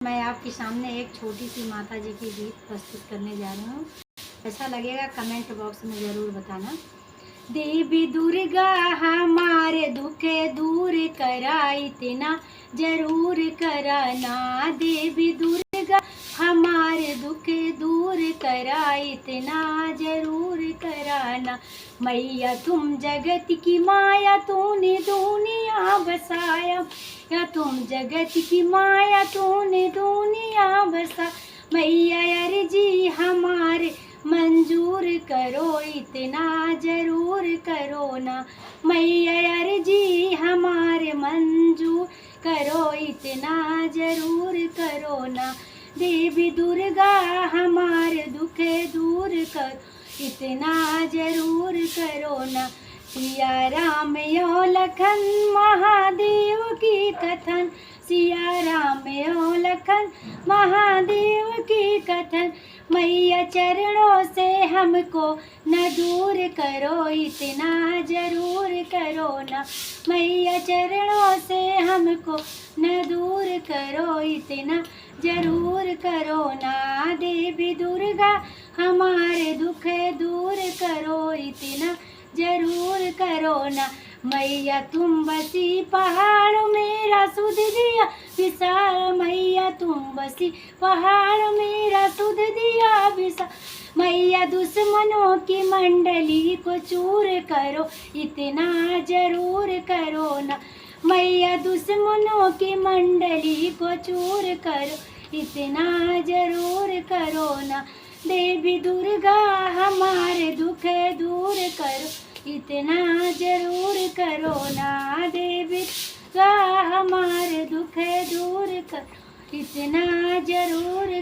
मैं आपके सामने एक छोटी सी माता जी की गीत प्रस्तुत करने जा रही हूँ। कैसा लगेगा कमेंट बॉक्स में ज़रूर बताना। देवी दुर्गा हमारे दुख दूर करा, इतना जरूर कराना। देवी दुर्गा हमारे दुख दूर करा, इतना जरूर कराना। मैया तुम जगत की माया, तूने दुनिया बसाया। या तुम जगत की माया, तूने दुनिया बसा। मैया अर्जी हमारे मंजूर करो, इतना जरूर करो ना। मैया अर्जी हमारे मंजूर करो, इतना जरूर करो ना। देवी दुर्गा हमारे दुख दूर करो, इतना जरूर करो ना। सिया राम यो लखन महादेव की कथन, सिया राम यो लखन महादेव की कथन। मैया चरणों से हमको न दूर करो, इतना जरूर करो ना। मैया चरणों से हमको न दूर करो, इतना जरूर करो ना। देवी दुर्गा हमारे दुख दूर करो, इतना जरूर करो ना। मैया तुम बसी पहाड़ मेरा सुध दिया विशाल। मैया तुम बसी पहाड़ मेरा सुध दिया विशाल। मैया दुश्मनों की मंडली को चूर करो, इतना जरूर करो ना। मैया दुश्मनों की मंडली को चूर करो, इतना जरूर करो ना। देवी दुर्गा हमारे दुख दूर करो, इतना जरूर करो ना। देवी दुर्गा हमारे दुख दूर करो, इतना